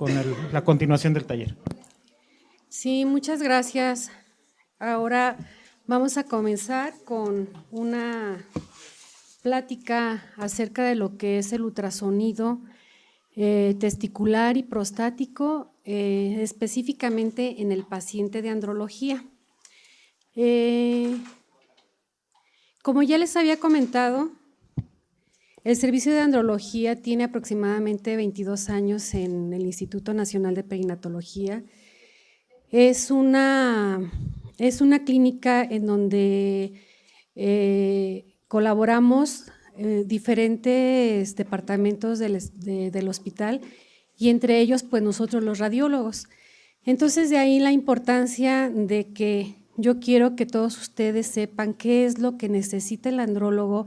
con la continuación del taller. Sí, muchas gracias. Ahora vamos a comenzar con una plática acerca de lo que es el ultrasonido testicular y prostático, específicamente en el paciente de andrología. Como ya les había comentado, el Servicio de Andrología tiene aproximadamente 22 años en el Instituto Nacional de Perinatología. Es una clínica en donde colaboramos diferentes departamentos del hospital y entre ellos pues nosotros los radiólogos. Entonces de ahí la importancia de que yo quiero que todos ustedes sepan qué es lo que necesita el andrólogo,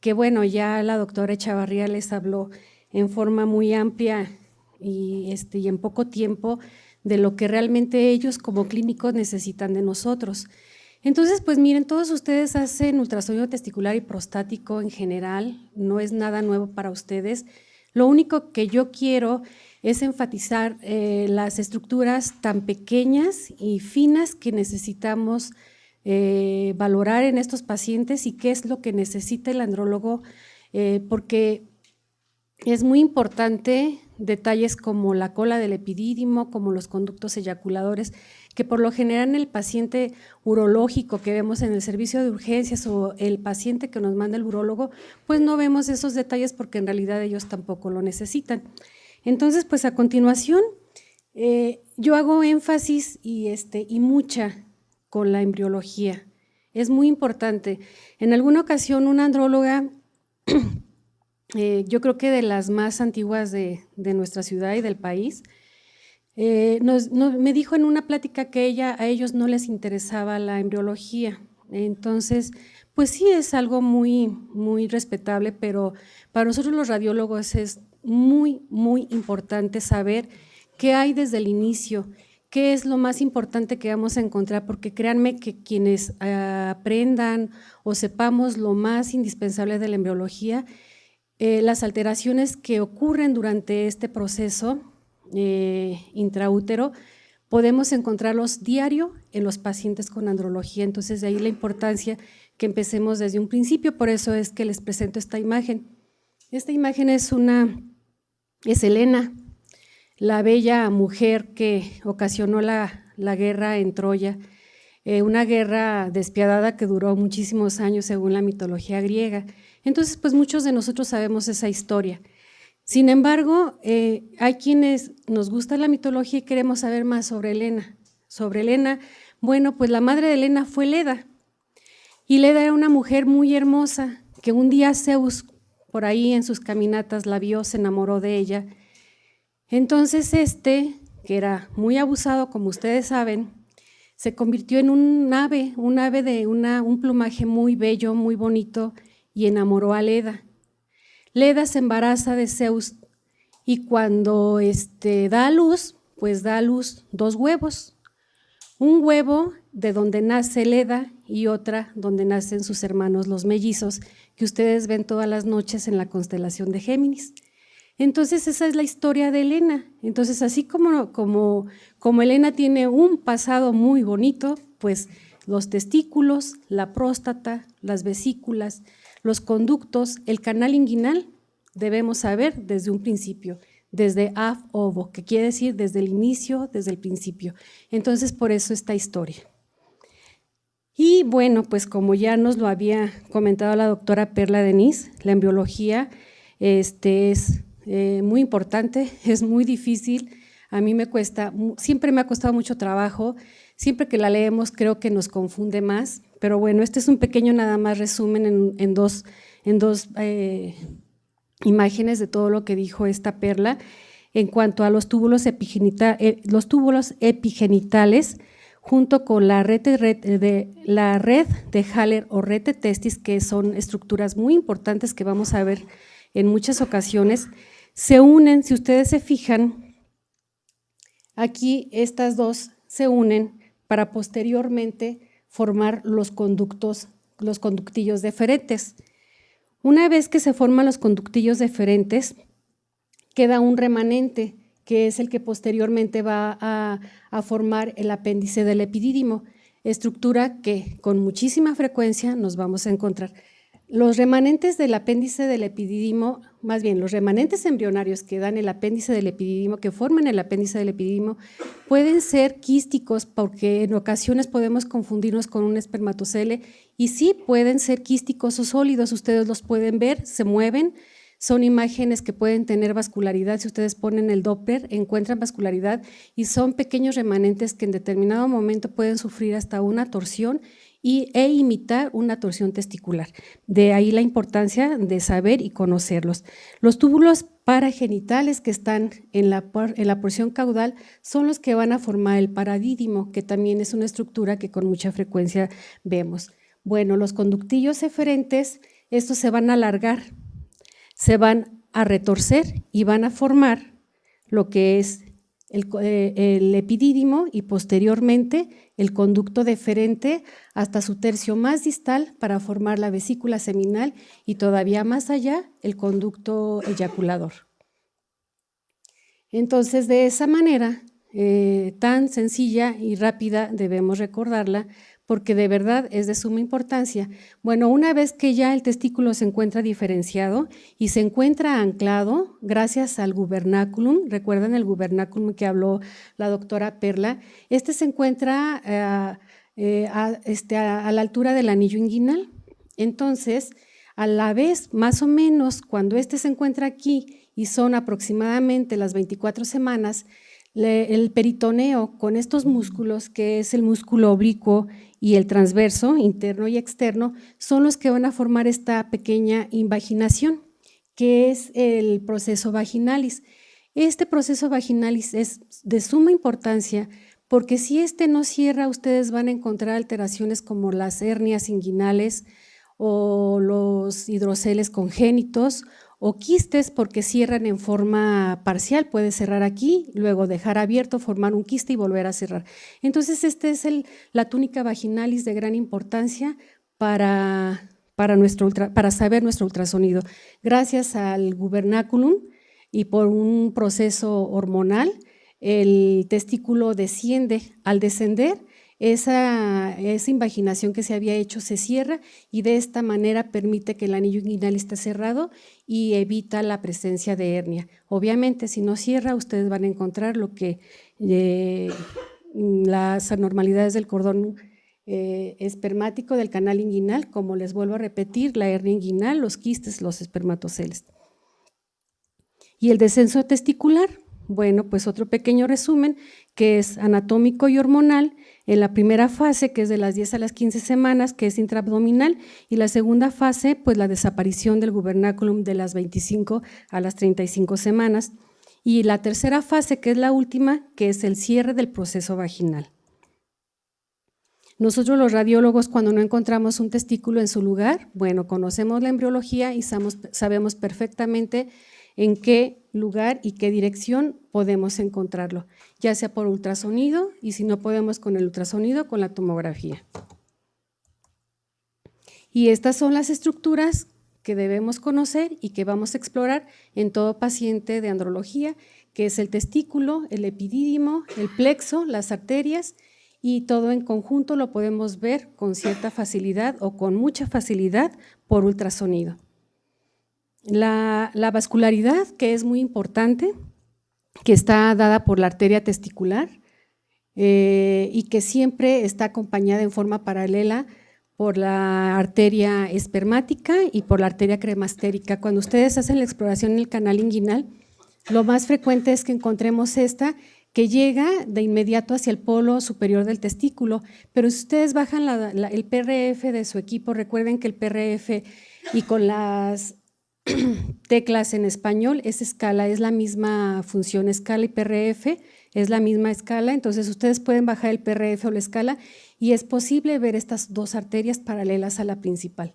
que bueno, ya la doctora Echavarría les habló en forma muy amplia y en poco tiempo de lo que realmente ellos como clínicos necesitan de nosotros. Entonces, pues miren, todos ustedes hacen ultrasonido testicular y prostático en general, no es nada nuevo para ustedes. Lo único que yo quiero es enfatizar las estructuras tan pequeñas y finas que necesitamos valorar en estos pacientes y qué es lo que necesita el andrólogo, porque es muy importante detalles como la cola del epidídimo, como los conductos eyaculadores, que por lo general en el paciente urológico que vemos en el servicio de urgencias o el paciente que nos manda el urólogo, pues no vemos esos detalles porque en realidad ellos tampoco lo necesitan. Entonces, pues a continuación, yo hago énfasis y mucha con la embriología. Es muy importante. En alguna ocasión una andróloga, yo creo que de las más antiguas de nuestra ciudad y del país, me dijo en una plática que a ellos no les interesaba la embriología. Entonces, pues sí es algo muy, muy respetable, pero para nosotros los radiólogos es muy, muy importante saber qué hay desde el inicio, qué es lo más importante que vamos a encontrar, porque créanme que quienes aprendan o sepamos lo más indispensable de la embriología, las alteraciones que ocurren durante este proceso intraútero, podemos encontrarlos diario en los pacientes con andrología. Entonces, de ahí la importancia que empecemos desde un principio, por eso es que les presento esta imagen. Esta imagen es Helena, la bella mujer que ocasionó la guerra en Troya, una guerra despiadada que duró muchísimos años según la mitología griega. Entonces, pues muchos de nosotros sabemos esa historia. Sin embargo, hay quienes nos gusta la mitología y queremos saber más sobre Helena. Sobre Helena, bueno, pues la madre de Helena fue Leda, y Leda era una mujer muy hermosa que un día Zeus, por ahí en sus caminatas, la vio, se enamoró de ella. Entonces que era muy abusado, como ustedes saben, se convirtió en un ave de un plumaje muy bello, muy bonito, y enamoró a Leda. Leda se embaraza de Zeus y cuando da a luz, pues da a luz 2 huevos. Un huevo de donde nace Leda y otra donde nacen sus hermanos los mellizos, que ustedes ven todas las noches en la constelación de Géminis. Entonces esa es la historia de Helena. Entonces así como Helena tiene un pasado muy bonito, pues los testículos, la próstata, las vesículas, los conductos, el canal inguinal, debemos saber desde un principio, desde ab ovo, que quiere decir desde el inicio, desde el principio. Entonces, por eso esta historia. Y bueno, pues como ya nos lo había comentado la doctora Perla Denis, la embriología es muy importante, es muy difícil, a mí siempre me ha costado mucho trabajo, siempre que la leemos creo que nos confunde más, pero bueno, este es un pequeño nada más resumen en dos imágenes de todo lo que dijo esta Perla en cuanto a los túbulos epigenitales junto con la red de Haller o red de testis, que son estructuras muy importantes que vamos a ver en muchas ocasiones, se unen, si ustedes se fijan, aquí estas dos se unen para posteriormente formar los conductillos deferentes. Una vez que se forman los conductillos deferentes, queda un remanente que es el que posteriormente va a formar el apéndice del epidídimo, estructura que con muchísima frecuencia nos vamos a encontrar. Los remanentes del apéndice del epidídimo, más bien los remanentes embrionarios que dan el apéndice del epidídimo, que forman el apéndice del epidídimo, pueden ser quísticos porque en ocasiones podemos confundirnos con un espermatocele y sí pueden ser quísticos o sólidos, ustedes los pueden ver, se mueven, son imágenes que pueden tener vascularidad, si ustedes ponen el Doppler encuentran vascularidad y son pequeños remanentes que en determinado momento pueden sufrir hasta una torsión e imitar una torsión testicular. De ahí la importancia de saber y conocerlos. Los túbulos paragenitales que están en la porción caudal son los que van a formar el paradídimo, que también es una estructura que con mucha frecuencia vemos. Bueno, los conductillos eferentes, estos se van a alargar, se van a retorcer y van a formar lo que es el epidídimo y posteriormente el conducto deferente hasta su tercio más distal para formar la vesícula seminal y todavía más allá el conducto eyaculador. Entonces, de esa manera tan sencilla y rápida debemos recordarla porque de verdad es de suma importancia. Bueno, una vez que ya el testículo se encuentra diferenciado y se encuentra anclado gracias al gubernaculum, recuerdan el gubernaculum que habló la doctora Perla, este se encuentra a la altura del anillo inguinal. Entonces, a la vez, más o menos, cuando este se encuentra aquí y son aproximadamente las 24 semanas, el peritoneo con estos músculos, que es el músculo oblicuo y el transverso, interno y externo, son los que van a formar esta pequeña invaginación, que es el proceso vaginalis. Este proceso vaginalis es de suma importancia porque si este no cierra, ustedes van a encontrar alteraciones como las hernias inguinales o los hidroceles congénitos o quistes porque cierran en forma parcial, puede cerrar aquí, luego dejar abierto, formar un quiste y volver a cerrar. Entonces, este es la túnica vaginalis de gran importancia para saber nuestro ultrasonido. Gracias al gubernaculum y por un proceso hormonal, el testículo desciende. Al descender, esa invaginación que se había hecho se cierra y de esta manera permite que el anillo inguinal esté cerrado y evita la presencia de hernia. Obviamente, si no cierra, ustedes van a encontrar lo que las anormalidades del cordón espermático del canal inguinal, como les vuelvo a repetir, la hernia inguinal, los quistes, los espermatoceles. Y el descenso testicular, bueno, pues otro pequeño resumen que es anatómico y hormonal. En la primera fase, que es de las 10 a las 15 semanas, que es intraabdominal, y la segunda fase, pues la desaparición del gubernaculum de las 25 a las 35 semanas, y la tercera fase, que es la última, que es el cierre del proceso vaginal. Nosotros los radiólogos, cuando no encontramos un testículo en su lugar, bueno, conocemos la embriología y sabemos perfectamente en qué lugar y qué dirección podemos encontrarlo, ya sea por ultrasonido y si no podemos con el ultrasonido, con la tomografía. Y estas son las estructuras que debemos conocer y que vamos a explorar en todo paciente de andrología, que es el testículo, el epidídimo, el plexo, las arterias y todo en conjunto lo podemos ver con cierta facilidad o con mucha facilidad por ultrasonido. La vascularidad, que es muy importante, que está dada por la arteria testicular y que siempre está acompañada en forma paralela por la arteria espermática y por la arteria cremastérica. Cuando ustedes hacen la exploración en el canal inguinal, lo más frecuente es que encontremos esta que llega de inmediato hacia el polo superior del testículo, pero si ustedes bajan el PRF de su equipo, recuerden que el PRF y con las teclas en español es escala, es la misma función, escala y PRF es la misma escala, entonces ustedes pueden bajar el PRF o la escala y es posible ver estas dos arterias paralelas a la principal,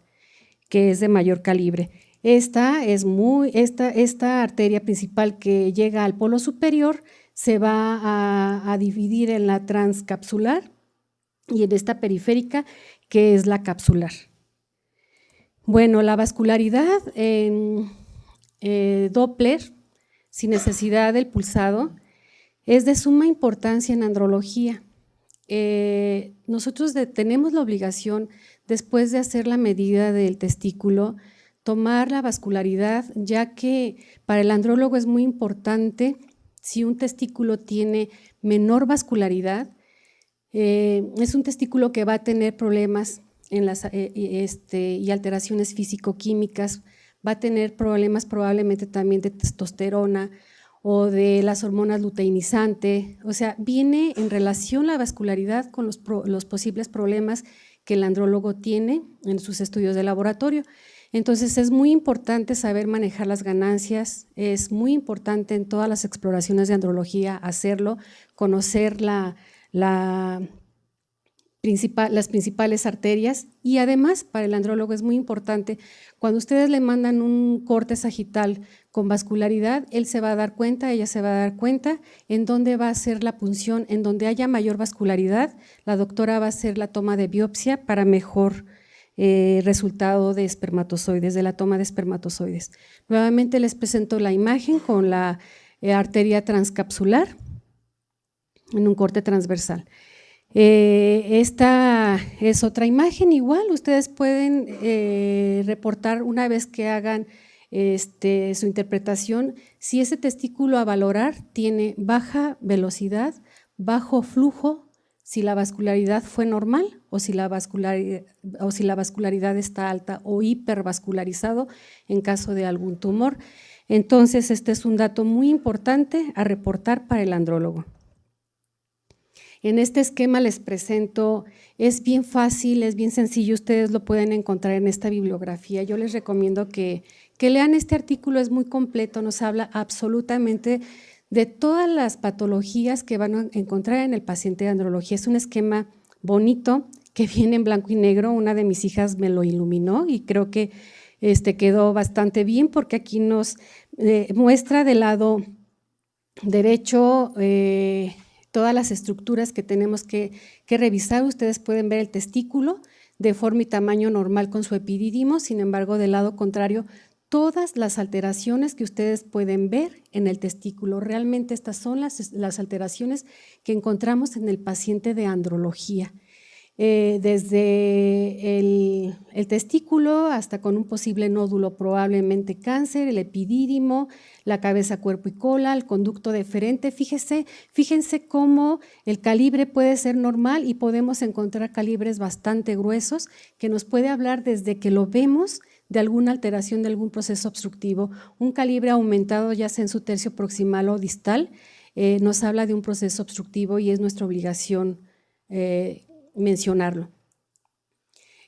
que es de mayor calibre. Esta arteria principal que llega al polo superior se va a dividir en la transcapsular y en esta periférica que es la capsular. Bueno, la vascularidad en Doppler, sin necesidad del pulsado, es de suma importancia en andrología. Nosotros tenemos la obligación, después de hacer la medida del testículo, tomar la vascularidad, ya que para el andrólogo es muy importante si un testículo tiene menor vascularidad, es un testículo que va a tener problemas y alteraciones físico-químicas, va a tener problemas probablemente también de testosterona o de las hormonas luteinizante, o sea, viene en relación la vascularidad con los posibles problemas que el andrólogo tiene en sus estudios de laboratorio. Entonces es muy importante saber manejar las ganancias, es muy importante en todas las exploraciones de andrología hacerlo, conocer las principales arterias, y además para el andrólogo es muy importante, cuando ustedes le mandan un corte sagital con vascularidad, él se va a dar cuenta, ella se va a dar cuenta en dónde va a ser la punción, en donde haya mayor vascularidad, la doctora va a hacer la toma de biopsia para mejor resultado de espermatozoides, de la toma de espermatozoides. Nuevamente les presento la imagen con la arteria transcapsular en un corte transversal. Esta es otra imagen igual, ustedes pueden reportar una vez que hagan su interpretación si ese testículo a valorar tiene baja velocidad, bajo flujo, si la vascularidad fue normal o si la vascularidad está alta o hipervascularizado en caso de algún tumor. Entonces, este es un dato muy importante a reportar para el andrólogo. En este esquema les presento, es bien fácil, es bien sencillo, ustedes lo pueden encontrar en esta bibliografía. Yo les recomiendo que lean este artículo, es muy completo, nos habla absolutamente de todas las patologías que van a encontrar en el paciente de andrología. Es un esquema bonito que viene en blanco y negro, una de mis hijas me lo iluminó y creo que quedó bastante bien porque aquí nos muestra del lado derecho todas las estructuras que tenemos que revisar. Ustedes pueden ver el testículo de forma y tamaño normal con su epidídimo, sin embargo, del lado contrario, todas las alteraciones que ustedes pueden ver en el testículo. Realmente estas son las alteraciones que encontramos en el paciente de andrología. Desde el testículo hasta con un posible nódulo, probablemente cáncer, el epidídimo, la cabeza, cuerpo y cola, el conducto deferente. Fíjense cómo el calibre puede ser normal y podemos encontrar calibres bastante gruesos que nos puede hablar desde que lo vemos de alguna alteración de algún proceso obstructivo. Un calibre aumentado ya sea en su tercio proximal o distal nos habla de un proceso obstructivo y es nuestra obligación mencionarlo.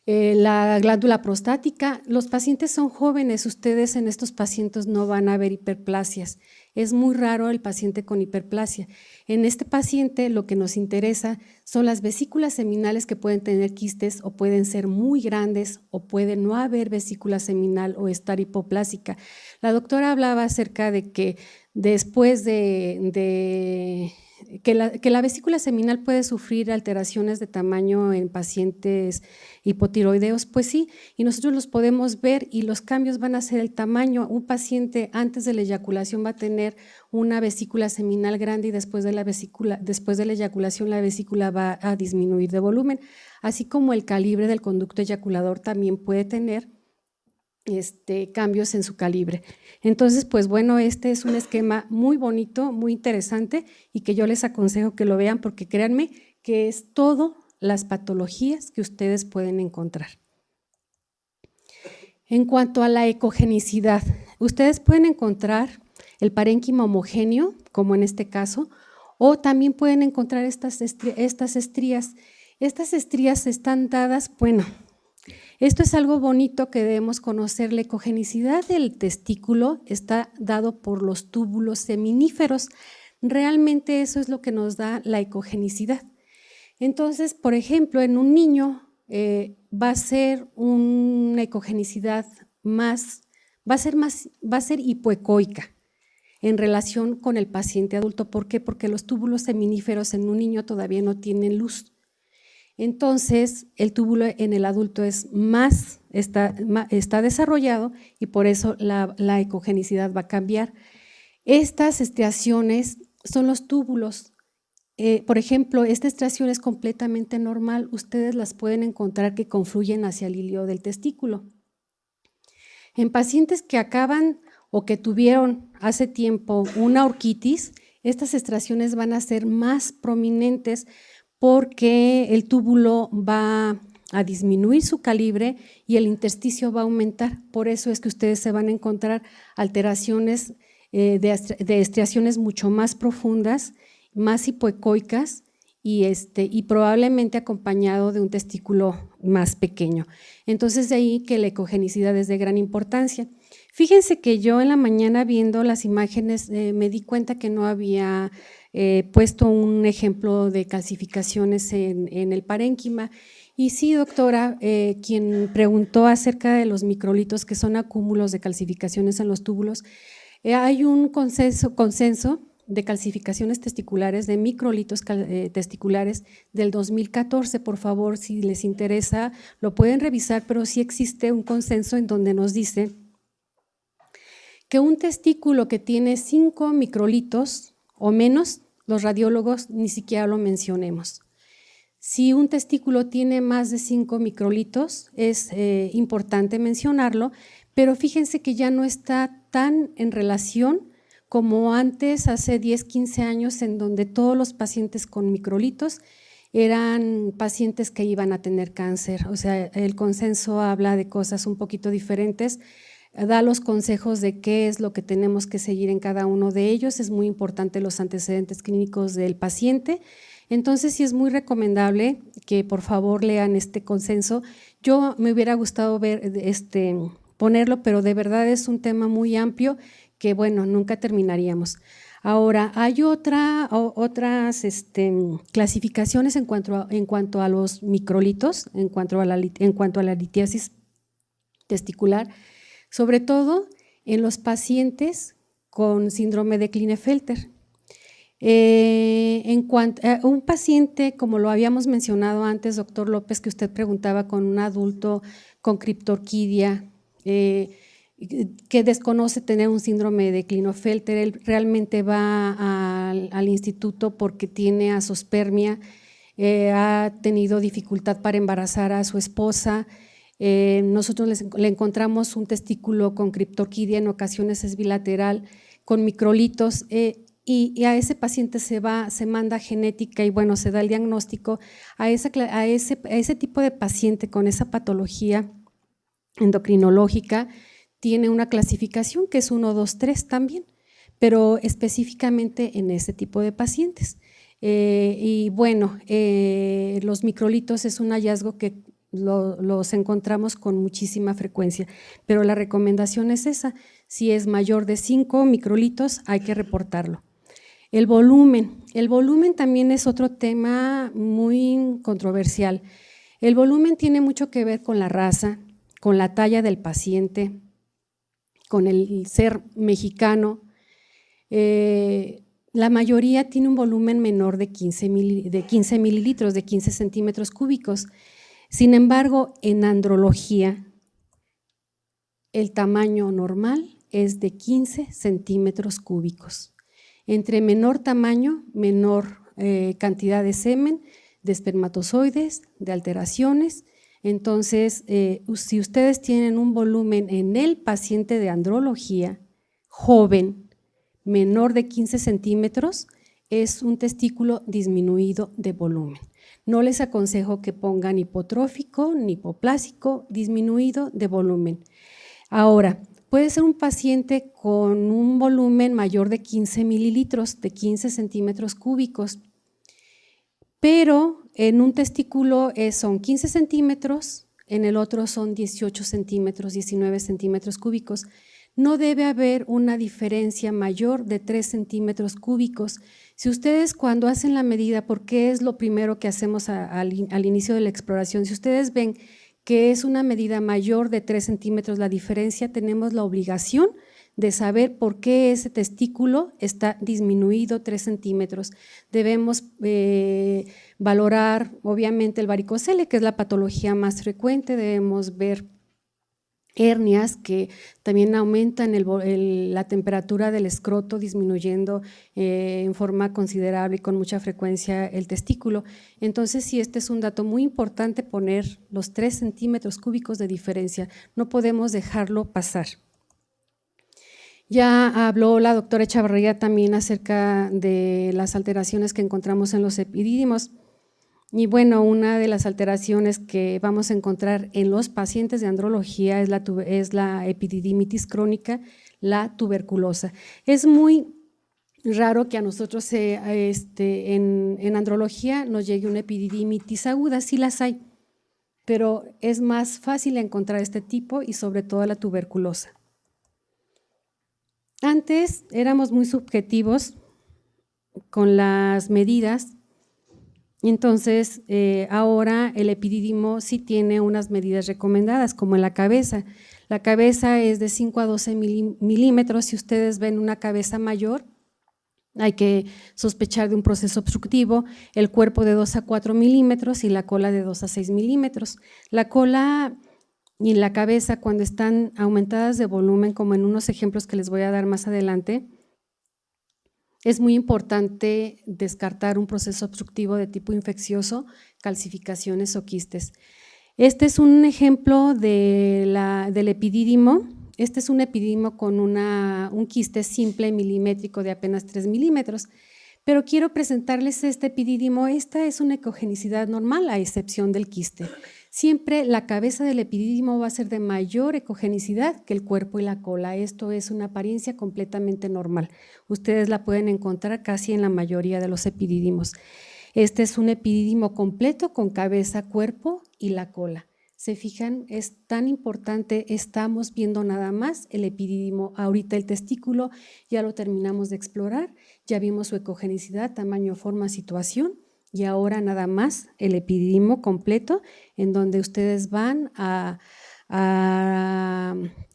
La glándula prostática, los pacientes son jóvenes, ustedes en estos pacientes no van a ver hiperplasias, es muy raro el paciente con hiperplasia. En este paciente lo que nos interesa son las vesículas seminales que pueden tener quistes o pueden ser muy grandes o puede no haber vesícula seminal o estar hipoplásica. La doctora hablaba acerca de que después que la vesícula seminal puede sufrir alteraciones de tamaño en pacientes hipotiroideos, pues sí, y nosotros los podemos ver y los cambios van a ser el tamaño. Un paciente antes de la eyaculación va a tener una vesícula seminal grande y después de la eyaculación la vesícula va a disminuir de volumen, así como el calibre del conducto eyaculador también puede tener cambios en su calibre. Entonces, pues bueno, este es un esquema muy bonito, muy interesante y que yo les aconsejo que lo vean porque créanme que es todas las patologías que ustedes pueden encontrar. En cuanto a la ecogenicidad, ustedes pueden encontrar el parénquima homogéneo, como en este caso, o también pueden encontrar estas estrías. Estas estrías están dadas, bueno, esto es algo bonito que debemos conocer. La ecogenicidad del testículo está dado por los túbulos seminíferos. Realmente eso es lo que nos da la ecogenicidad. Entonces, por ejemplo, en un niño va a ser una ecogenicidad va a ser hipoecoica en relación con el paciente adulto. ¿Por qué? Porque los túbulos seminíferos en un niño todavía no tienen luz. Entonces, el túbulo en el adulto está desarrollado y por eso la ecogenicidad va a cambiar. Estas estriaciones son los túbulos. Por ejemplo, esta extracción es completamente normal, ustedes las pueden encontrar que confluyen hacia el hilio del testículo. En pacientes que acaban o que tuvieron hace tiempo una orquitis, estas extracciones van a ser más prominentes porque el túbulo va a disminuir su calibre y el intersticio va a aumentar. Por eso es que ustedes se van a encontrar alteraciones de estriaciones mucho más profundas, más hipoecoicas y probablemente acompañado de un testículo más pequeño. Entonces, de ahí que la ecogenicidad es de gran importancia. Fíjense que yo en la mañana viendo las imágenes me di cuenta que no había puesto un ejemplo de calcificaciones en el parénquima. Y sí, doctora, quien preguntó acerca de los microlitos, que son acúmulos de calcificaciones en los túbulos, hay un consenso de calcificaciones testiculares, de microlitos testiculares del 2014, por favor, si les interesa, lo pueden revisar, pero sí existe un consenso en donde nos dice que un testículo que tiene 5 microlitos o menos, los radiólogos ni siquiera lo mencionemos. Si un testículo tiene más de 5 microlitos, es importante mencionarlo, pero fíjense que ya no está tan en relación como antes, hace 10, 15 años, en donde todos los pacientes con microlitos eran pacientes que iban a tener cáncer. O sea, el consenso habla de cosas un poquito diferentes, da los consejos de qué es lo que tenemos que seguir en cada uno de ellos. Es muy importante los antecedentes clínicos del paciente. Entonces, sí es muy recomendable que por favor lean este consenso. Yo me hubiera gustado ver ponerlo, pero de verdad es un tema muy amplio que, bueno, nunca terminaríamos. Ahora, hay otras clasificaciones en cuanto a los microlitos, en cuanto a la litiasis testicular, sobre todo en los pacientes con síndrome de Klinefelter. En cuanto a un paciente, como lo habíamos mencionado antes, doctor López, que usted preguntaba con un adulto con criptorquidia, que desconoce tener un síndrome de Klinefelter, él realmente va al instituto porque tiene azospermia, ha tenido dificultad para embarazar a su esposa. Nosotros le encontramos un testículo con criptorquidia, en ocasiones es bilateral, con microlitos, y a ese paciente se manda genética y bueno, se da el diagnóstico a ese tipo de paciente con esa patología endocrinológica. Tiene una clasificación que es 1, 2, 3 también, pero específicamente en ese tipo de pacientes. Y bueno, los microlitos es un hallazgo que los encontramos con muchísima frecuencia, pero la recomendación es esa: si es mayor de 5 microlitos hay que reportarlo. El volumen también es otro tema muy controversial. El volumen tiene mucho que ver con la raza, con la talla del paciente, con el ser mexicano. La mayoría tiene un volumen menor de 15 mililitros, de 15 centímetros cúbicos. Sin embargo, en andrología, el tamaño normal es de 15 centímetros cúbicos. Entre menor tamaño, menor cantidad de semen, de espermatozoides, de alteraciones. Entonces, si ustedes tienen un volumen en el paciente de andrología joven menor de 15 centímetros, es un testículo disminuido de volumen. No les aconsejo que pongan hipotrófico ni hipoplásico, disminuido de volumen. Ahora, puede ser un paciente con un volumen mayor de 15 mililitros, de 15 centímetros cúbicos, pero en un testículo son 15 centímetros, en el otro son 18 centímetros, 19 centímetros cúbicos. No debe haber una diferencia mayor de 3 centímetros cúbicos. Si ustedes cuando hacen la medida, porque es lo primero que hacemos al inicio de la exploración, si ustedes ven que es una medida mayor de 3 centímetros la diferencia, tenemos la obligación de saber por qué ese testículo está disminuido 3 centímetros. Debemos valorar obviamente el varicocele, que es la patología más frecuente, debemos ver hernias que también aumentan la temperatura del escroto, disminuyendo en forma considerable y con mucha frecuencia el testículo. Entonces, sí, este es un dato muy importante, poner los 3 centímetros cúbicos de diferencia, no podemos dejarlo pasar. Ya habló la doctora Echavarría también acerca de las alteraciones que encontramos en los epidídimos. Y bueno, una de las alteraciones que vamos a encontrar en los pacientes de andrología es la epididimitis crónica, la tuberculosa. Es muy raro que a nosotros en andrología nos llegue una epididimitis aguda, sí las hay, pero es más fácil encontrar este tipo y sobre todo la tuberculosa. Antes éramos muy subjetivos con las medidas. Entonces, ahora el epidídimo sí tiene unas medidas recomendadas, como en la cabeza. La cabeza es de 5 a 12 milímetros. Si ustedes ven una cabeza mayor, hay que sospechar de un proceso obstructivo. El cuerpo de 2 a 4 milímetros y la cola de 2 a 6 milímetros. La cola y la cabeza, cuando están aumentadas de volumen, como en unos ejemplos que les voy a dar más adelante, es muy importante descartar un proceso obstructivo de tipo infeccioso, calcificaciones o quistes. Este es un ejemplo del epidídimo. Este es un epidídimo con un quiste simple milimétrico de apenas 3 milímetros. Pero quiero presentarles este epidídimo. Esta es una ecogenicidad normal, a excepción del quiste. Siempre la cabeza del epidídimo va a ser de mayor ecogenicidad que el cuerpo y la cola. Esto es una apariencia completamente normal. Ustedes la pueden encontrar casi en la mayoría de los epidídimos. Este es un epidídimo completo con cabeza, cuerpo y la cola. ¿Se fijan? Es tan importante, estamos viendo nada más el epidídimo. Ahorita el testículo ya lo terminamos de explorar, ya vimos su ecogenicidad, tamaño, forma, situación. Y ahora nada más el epidídimo completo, en donde ustedes van a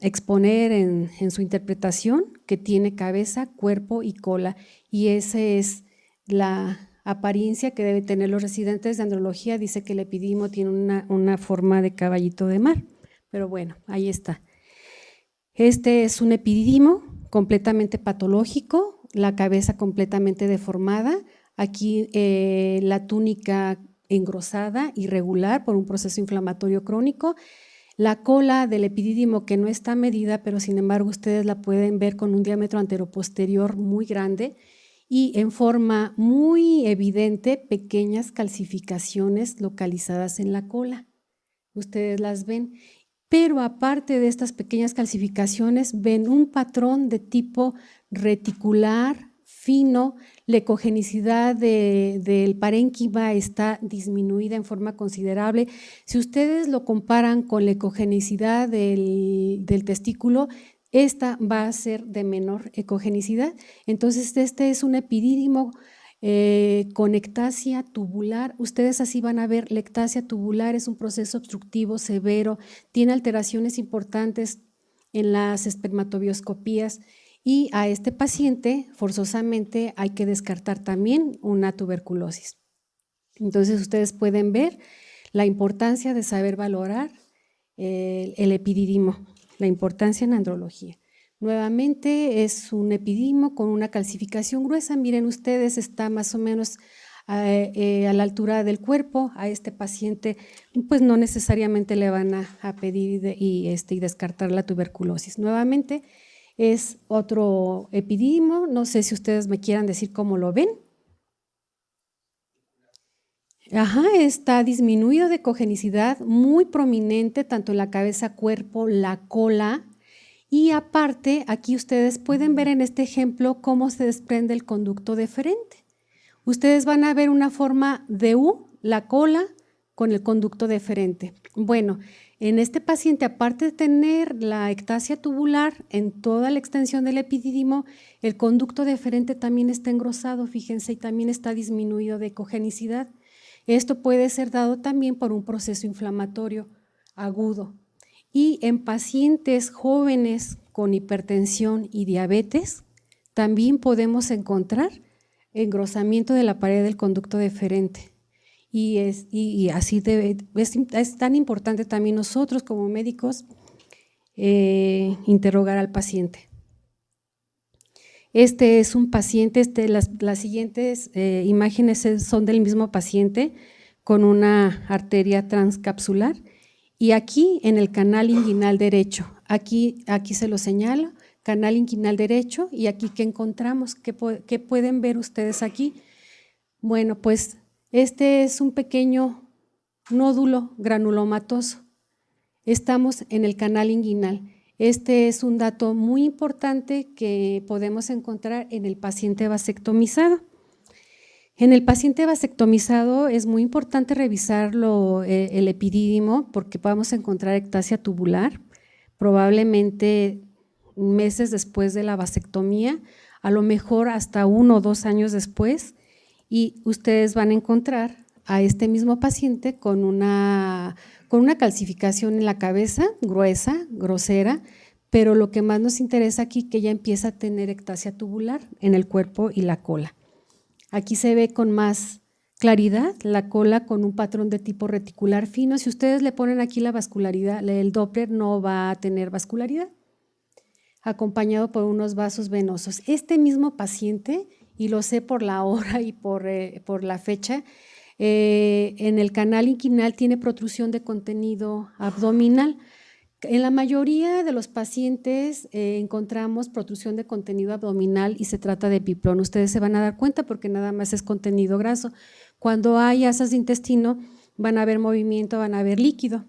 exponer en su interpretación que tiene cabeza, cuerpo y cola. Y esa es la apariencia que deben tener los residentes de andrología. Dice que el epidídimo tiene una forma de caballito de mar, pero bueno, ahí está. Este es un epidídimo completamente patológico, la cabeza completamente deformada. Aquí la túnica engrosada, irregular por un proceso inflamatorio crónico. La cola del epidídimo que no está medida, pero sin embargo ustedes la pueden ver con un diámetro anteroposterior muy grande y en forma muy evidente pequeñas calcificaciones localizadas en la cola. Ustedes las ven, pero aparte de estas pequeñas calcificaciones ven un patrón de tipo reticular, fino. La ecogenicidad del parénquima está disminuida en forma considerable. Si ustedes lo comparan con la ecogenicidad del testículo, esta va a ser de menor ecogenicidad. Entonces, este es un epidídimo con ectasia tubular. Ustedes así van a ver, la ectasia tubular es un proceso obstructivo severo, tiene alteraciones importantes en las espermatobioscopías. Y a este paciente forzosamente hay que descartar también una tuberculosis. Entonces ustedes pueden ver la importancia de saber valorar el epidídimo, la importancia en andrología. Nuevamente es un epidídimo con una calcificación gruesa. Miren ustedes, está más o menos a la altura del cuerpo. A este paciente pues no necesariamente le van a pedir y descartar la tuberculosis. Nuevamente es otro epidídimo, no sé si ustedes me quieran decir cómo lo ven. Ajá, está disminuido de ecogenicidad, muy prominente tanto en la cabeza, cuerpo, la cola. Y aparte, aquí ustedes pueden ver en este ejemplo cómo se desprende el conducto deferente. Ustedes van a ver una forma de U, la cola, con el conducto deferente. Bueno, en este paciente, aparte de tener la ectasia tubular en toda la extensión del epidídimo, el conducto deferente también está engrosado, fíjense, y también está disminuido de ecogenicidad. Esto puede ser dado también por un proceso inflamatorio agudo. Y en pacientes jóvenes con hipertensión y diabetes, también podemos encontrar engrosamiento de la pared del conducto deferente. Es tan importante también nosotros como médicos interrogar al paciente. Este es un paciente, las siguientes imágenes son del mismo paciente con una arteria transcapsular y aquí en el canal inguinal derecho, aquí se lo señalo, canal inguinal derecho y aquí ¿qué encontramos? ¿Qué pueden ver ustedes aquí? Bueno, pues este es un pequeño nódulo granulomatoso. Estamos en el canal inguinal. Este es un dato muy importante que podemos encontrar en el paciente vasectomizado. En el paciente vasectomizado es muy importante revisar el epidídimo porque podemos encontrar ectasia tubular, probablemente meses después de la vasectomía, a lo mejor hasta 1 o 2 años después, y ustedes van a encontrar a este mismo paciente con una calcificación en la cabeza, gruesa, grosera, pero lo que más nos interesa aquí es que ya empieza a tener ectasia tubular en el cuerpo y la cola. Aquí se ve con más claridad la cola con un patrón de tipo reticular fino. Si ustedes le ponen aquí la vascularidad, el Doppler no va a tener vascularidad, acompañado por unos vasos venosos. Este mismo paciente, y lo sé por la hora y por la fecha, en el canal inguinal tiene protrusión de contenido abdominal. En la mayoría de los pacientes encontramos protrusión de contenido abdominal y se trata de epiplón. Ustedes se van a dar cuenta porque nada más es contenido graso. Cuando hay asas de intestino van a haber movimiento, van a haber líquido.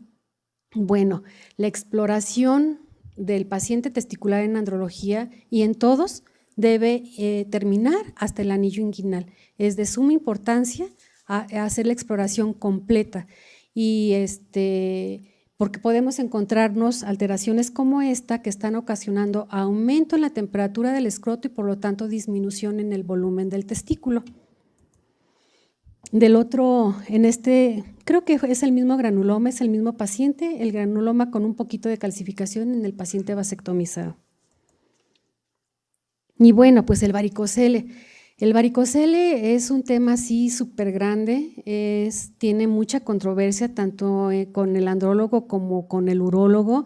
Bueno, la exploración del paciente testicular en andrología y en todos debe terminar hasta el anillo inguinal. Es de suma importancia hacer la exploración completa y porque podemos encontrarnos alteraciones como esta que están ocasionando aumento en la temperatura del escroto y por lo tanto disminución en el volumen del testículo. Del otro, creo que es el mismo granuloma, es el mismo paciente, el granuloma con un poquito de calcificación en el paciente vasectomizado. Y bueno, pues el varicocele. El varicocele es un tema así súper grande, tiene mucha controversia tanto con el andrólogo como con el urólogo,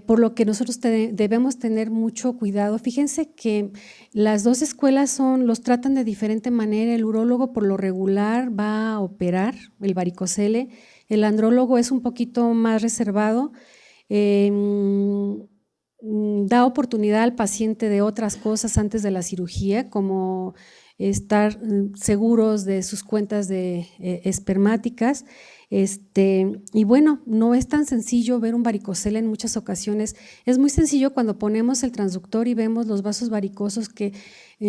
por lo que nosotros debemos tener mucho cuidado. Fíjense que las dos escuelas los tratan de diferente manera. El urólogo por lo regular va a operar el varicocele, el andrólogo es un poquito más reservado, da oportunidad al paciente de otras cosas antes de la cirugía, como estar seguros de sus cuentas espermáticas. Y bueno, no es tan sencillo ver un varicocele en muchas ocasiones. Es muy sencillo cuando ponemos el transductor y vemos los vasos varicosos que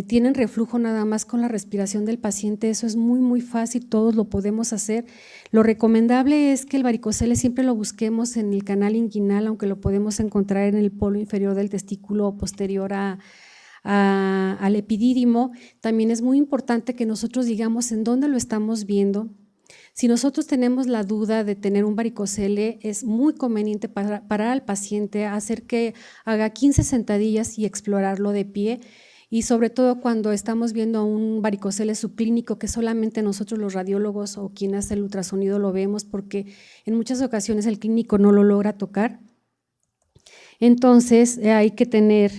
tienen reflujo nada más con la respiración del paciente. Eso es muy, muy fácil, todos lo podemos hacer. Lo recomendable es que el varicocele siempre lo busquemos en el canal inguinal, aunque lo podemos encontrar en el polo inferior del testículo posterior al epidídimo. También es muy importante que nosotros digamos en dónde lo estamos viendo. Si nosotros tenemos la duda de tener un varicocele, es muy conveniente parar al paciente, hacer que haga 15 sentadillas y explorarlo de pie, y sobre todo cuando estamos viendo un varicocele subclínico que solamente nosotros los radiólogos o quien hace el ultrasonido lo vemos, porque en muchas ocasiones el clínico no lo logra tocar. Entonces hay que tener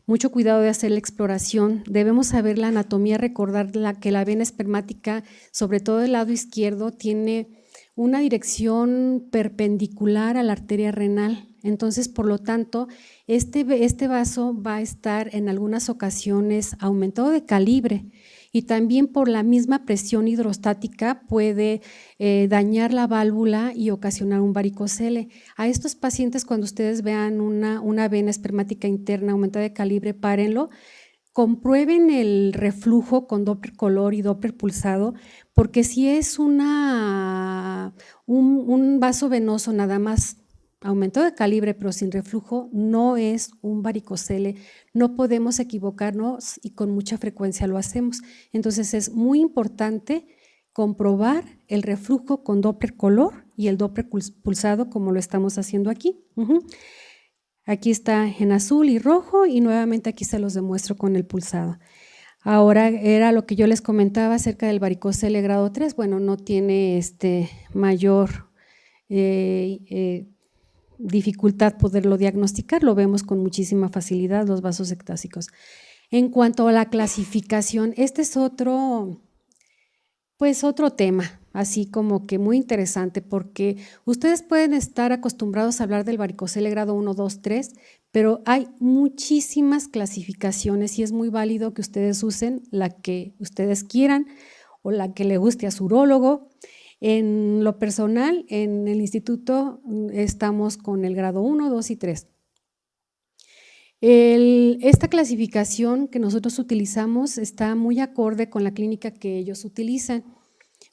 mucho cuidado de hacer la exploración. Debemos saber la anatomía, recordar que la vena espermática, sobre todo del lado izquierdo, tiene una dirección perpendicular a la arteria renal. Entonces, por lo tanto, este vaso va a estar en algunas ocasiones aumentado de calibre y también por la misma presión hidrostática puede dañar la válvula y ocasionar un varicocele. A estos pacientes, cuando ustedes vean una vena espermática interna aumentada de calibre, párenlo, comprueben el reflujo con Doppler color y Doppler pulsado, porque si es un vaso venoso nada más aumentado de calibre pero sin reflujo, no es un varicocele, no podemos equivocarnos y con mucha frecuencia lo hacemos. Entonces es muy importante comprobar el reflujo con Doppler color y el Doppler pulsado como lo estamos haciendo aquí. Aquí está en azul y rojo y nuevamente aquí se los demuestro con el pulsado. Ahora era lo que yo les comentaba acerca del varicocele grado 3, bueno, no tiene mayor dificultad poderlo diagnosticar, lo vemos con muchísima facilidad los vasos ectásicos. En cuanto a la clasificación, este es otro tema, así como que muy interesante, porque ustedes pueden estar acostumbrados a hablar del varicocele grado 1, 2, 3, pero hay muchísimas clasificaciones y es muy válido que ustedes usen la que ustedes quieran o la que le guste a su urólogo. En lo personal, en el instituto estamos con el grado 1, 2 y 3. Esta clasificación que nosotros utilizamos está muy acorde con la clínica que ellos utilizan.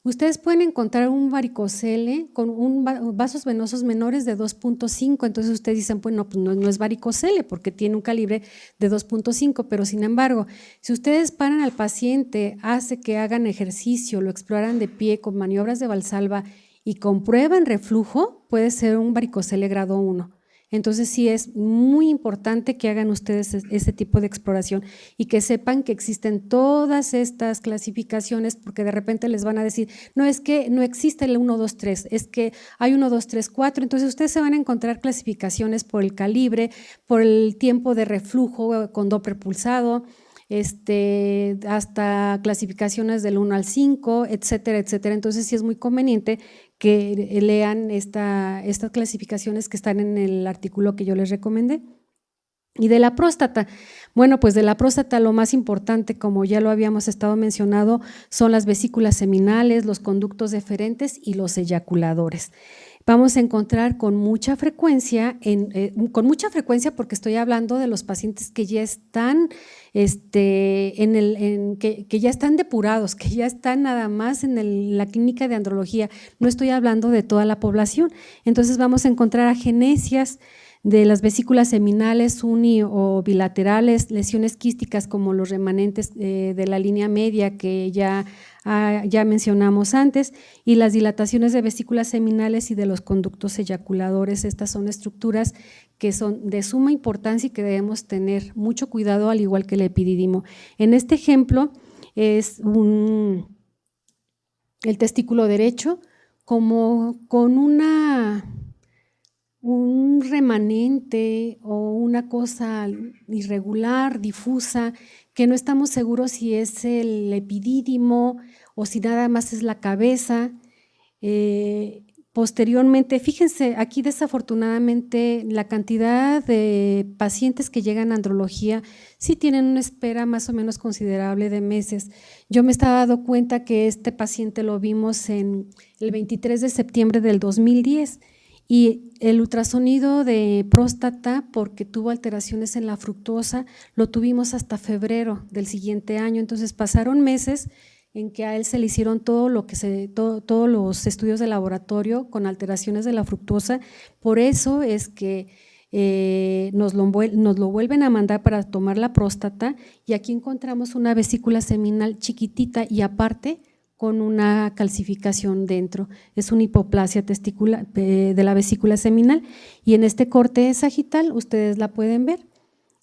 Ustedes pueden encontrar un varicocele con vasos venosos menores de 2.5, entonces ustedes dicen, pues no es varicocele porque tiene un calibre de 2.5, pero sin embargo, si ustedes paran al paciente, hace que hagan ejercicio, lo exploran de pie con maniobras de Valsalva y comprueban reflujo, puede ser un varicocele grado 1. Entonces sí es muy importante que hagan ustedes ese tipo de exploración y que sepan que existen todas estas clasificaciones, porque de repente les van a decir, no, es que no existe el 1, 2, 3, es que hay 1, 2, 3, 4, entonces ustedes se van a encontrar clasificaciones por el calibre, por el tiempo de reflujo con Doppler pulsado, hasta clasificaciones del 1 al 5, etcétera, etcétera. Entonces sí es muy conveniente que lean estas clasificaciones que están en el artículo que yo les recomendé. Y de la próstata, bueno, pues de la próstata lo más importante, como ya lo habíamos estado mencionando, son las vesículas seminales, los conductos deferentes y los eyaculadores. Vamos a encontrar con mucha frecuencia, porque estoy hablando de los pacientes que ya están, que ya están depurados, que ya están nada más en la clínica de andrología, no estoy hablando de toda la población. Entonces vamos a encontrar agenesias de las vesículas seminales uni o bilaterales, lesiones quísticas como los remanentes de la línea media que ya mencionamos antes, y las dilataciones de vesículas seminales y de los conductos eyaculadores. Estas son estructuras que son de suma importancia y que debemos tener mucho cuidado, al igual que el epididimo. En este ejemplo es el testículo derecho como con un remanente o una cosa irregular, difusa, que no estamos seguros si es el epidídimo o si nada más es la cabeza. Posteriormente, fíjense, aquí desafortunadamente la cantidad de pacientes que llegan a andrología sí tienen una espera más o menos considerable de meses. Yo me estaba dando cuenta que este paciente lo vimos en el 23 de septiembre del 2010 y el ultrasonido de próstata, porque tuvo alteraciones en la fructosa, lo tuvimos hasta febrero del siguiente año. Entonces pasaron meses en que a él se le hicieron todos los estudios de laboratorio con alteraciones de la fructosa. Por eso es que nos lo vuelven a mandar para tomar la próstata, y aquí encontramos una vesícula seminal chiquitita y aparte con una calcificación dentro. Es una hipoplasia testicular de la vesícula seminal, y en este corte sagital ustedes la pueden ver.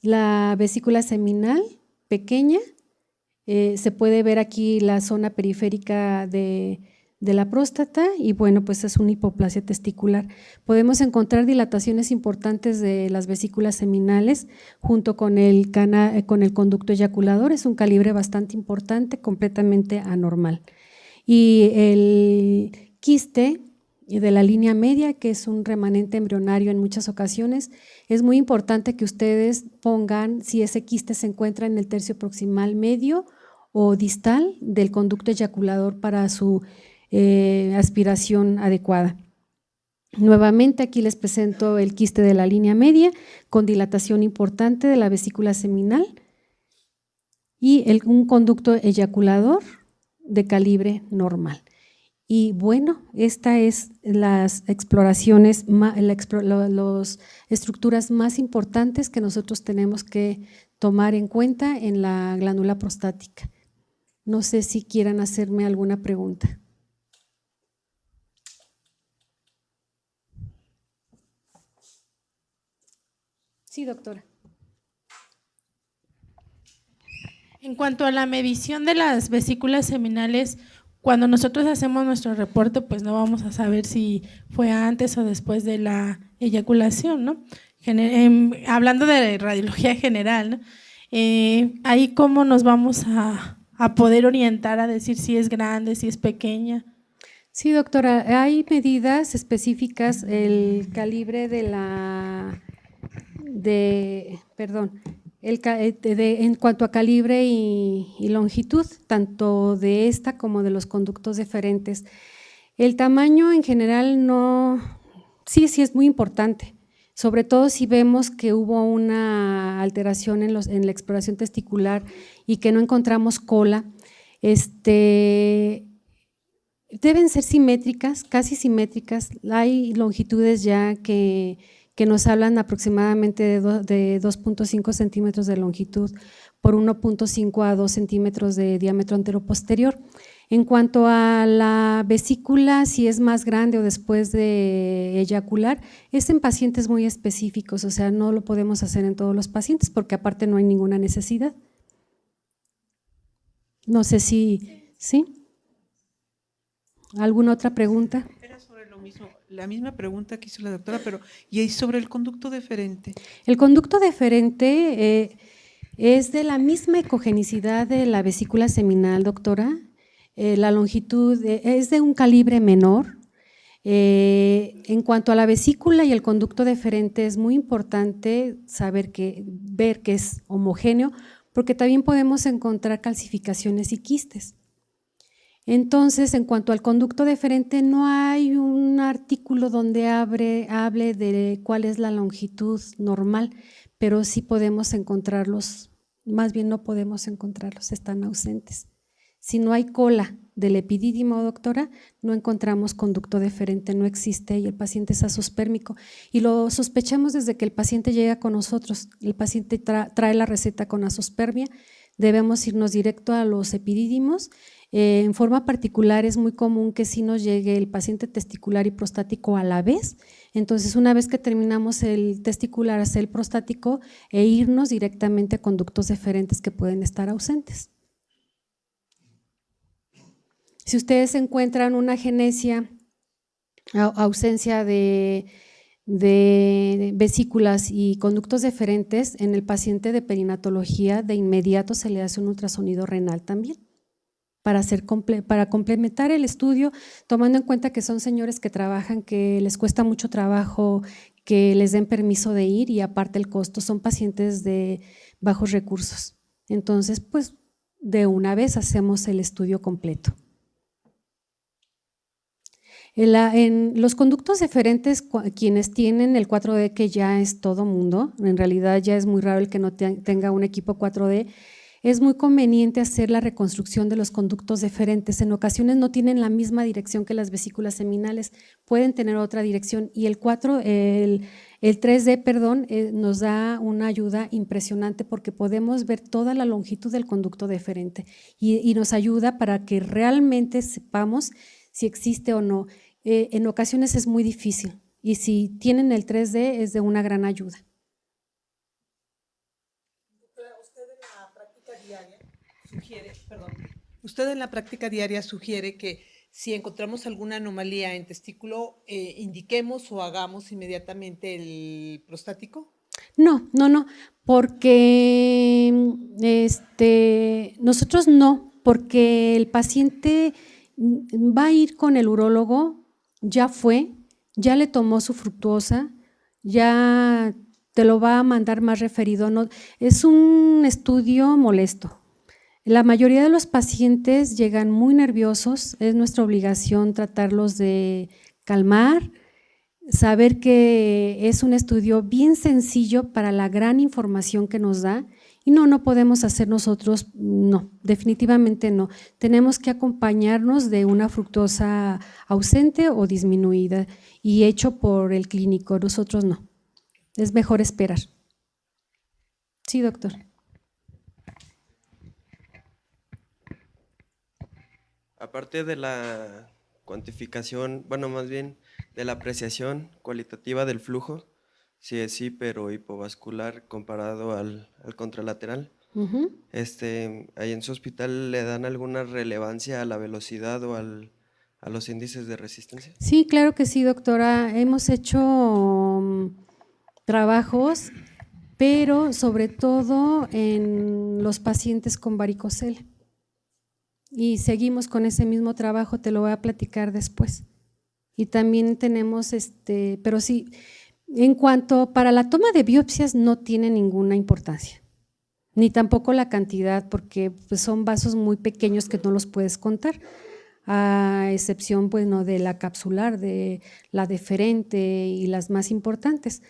La vesícula seminal pequeña, se puede ver aquí la zona periférica de la próstata, y bueno, pues es una hipoplasia testicular. Podemos encontrar dilataciones importantes de las vesículas seminales junto con el conducto eyaculador. Es un calibre bastante importante, completamente anormal. Y el quiste de la línea media, que es un remanente embrionario en muchas ocasiones, es muy importante que ustedes pongan si ese quiste se encuentra en el tercio proximal medio o distal del conducto eyaculador para su aspiración adecuada. Nuevamente aquí les presento el quiste de la línea media con dilatación importante de la vesícula seminal y un conducto eyaculador de calibre normal. Y bueno, esta es las exploraciones, las estructuras más importantes que nosotros tenemos que tomar en cuenta en la glándula prostática. No sé si quieran hacerme alguna pregunta. Sí, doctora. En cuanto a la medición de las vesículas seminales, cuando nosotros hacemos nuestro reporte, pues no vamos a saber si fue antes o después de la eyaculación, ¿no? Hablando de radiología general, ¿no? Ahí cómo nos vamos a poder orientar a decir si es grande, si es pequeña. Sí, doctora, hay medidas específicas, el calibre en cuanto a calibre y longitud, tanto de esta como de los conductos deferentes. El tamaño en general sí es muy importante, sobre todo si vemos que hubo una alteración en la exploración testicular y que no encontramos cola. Deben ser simétricas, casi simétricas. Hay longitudes ya que nos hablan aproximadamente de 2.5 centímetros de longitud por 1.5 a 2 centímetros de diámetro anteroposterior. En cuanto a la vesícula, si es más grande o después de eyacular, es en pacientes muy específicos, o sea, no lo podemos hacer en todos los pacientes porque aparte no hay ninguna necesidad. No sé si… ¿Sí? ¿Alguna otra pregunta? Era sobre lo mismo, la misma pregunta que hizo la doctora, pero ¿y ahí sobre el conducto deferente? El conducto deferente es de la misma ecogenicidad de la vesícula seminal, doctora. La longitud es de un calibre menor. En cuanto a la vesícula y el conducto deferente, es muy importante ver que es homogéneo, porque también podemos encontrar calcificaciones y quistes. Entonces, en cuanto al conducto deferente, no hay un artículo donde hable de cuál es la longitud normal, pero sí podemos encontrarlos, más bien no podemos encontrarlos, están ausentes. Si no hay cola del epidídimo, doctora, no encontramos conducto deferente, no existe y el paciente es azospérmico. Y lo sospechamos desde que el paciente llega con nosotros, el paciente trae la receta con azospermia, debemos irnos directo a los epidídimos. En forma particular es muy común que sí nos llegue el paciente testicular y prostático a la vez, entonces una vez que terminamos el testicular, hacer el prostático e irnos directamente a conductos deferentes que pueden estar ausentes. Si ustedes encuentran una agenesia, ausencia de vesículas y conductos deferentes en el paciente de perinatología, de inmediato se le hace un ultrasonido renal también, para complementar el estudio, tomando en cuenta que son señores que trabajan, que les cuesta mucho trabajo que les den permiso de ir y aparte el costo, son pacientes de bajos recursos. Entonces, pues de una vez hacemos el estudio completo. En los conductos deferentes, quienes tienen el 4D, que ya es todo mundo, en realidad ya es muy raro el que no tenga un equipo 4D, es muy conveniente hacer la reconstrucción de los conductos deferentes. En ocasiones no tienen la misma dirección que las vesículas seminales, pueden tener otra dirección y el 3D, perdón, nos da una ayuda impresionante porque podemos ver toda la longitud del conducto deferente y nos ayuda para que realmente sepamos si existe o no. En ocasiones es muy difícil y si tienen el 3D es de una gran ayuda. Usted en la práctica diaria sugiere que si encontramos alguna anomalía en testículo, indiquemos o hagamos inmediatamente el prostático. No, porque nosotros no, porque el paciente va a ir con el urólogo, ya le tomó su fructuosa, ya te lo va a mandar más referido. No, es un estudio molesto. La mayoría de los pacientes llegan muy nerviosos, es nuestra obligación tratarlos de calmar, saber que es un estudio bien sencillo para la gran información que nos da y no podemos hacer nosotros, no, definitivamente no. Tenemos que acompañarnos de una fructosa ausente o disminuida y hecho por el clínico, nosotros no. Es mejor esperar. Sí, doctor. Aparte de la cuantificación, bueno, más bien de la apreciación cualitativa del flujo, si es hiper o hipovascular comparado al contralateral, Ujú. ¿Ahí en su hospital le dan alguna relevancia a la velocidad o a los índices de resistencia? Sí, claro que sí, doctora. Hemos hecho trabajos, pero sobre todo en los pacientes con varicocele. Y seguimos con ese mismo trabajo, te lo voy a platicar después. Y también tenemos, pero sí, en cuanto para la toma de biopsias no tiene ninguna importancia, ni tampoco la cantidad, porque pues, son vasos muy pequeños que no los puedes contar, a excepción pues, no, de la capsular, de la deferente y las más importantes.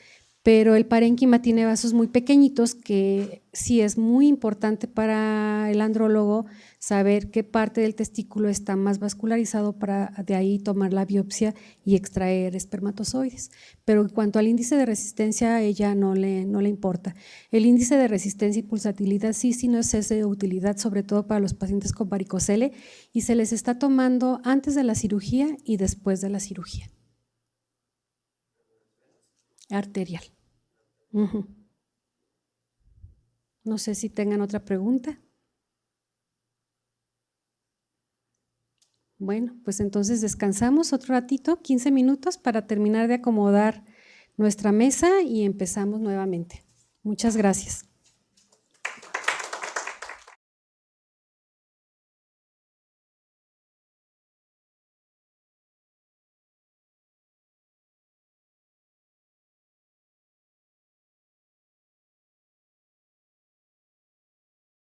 Pero el parénquima tiene vasos muy pequeñitos que sí es muy importante para el andrólogo saber qué parte del testículo está más vascularizado para de ahí tomar la biopsia y extraer espermatozoides. Pero en cuanto al índice de resistencia, a ella no le importa. El índice de resistencia y pulsatilidad sí nos es de utilidad, sobre todo para los pacientes con varicocele, y se les está tomando antes de la cirugía y después de la cirugía. Arterial. No sé si tengan otra pregunta. Bueno, pues entonces descansamos otro ratito, 15 minutos para terminar de acomodar nuestra mesa y empezamos nuevamente. Muchas gracias.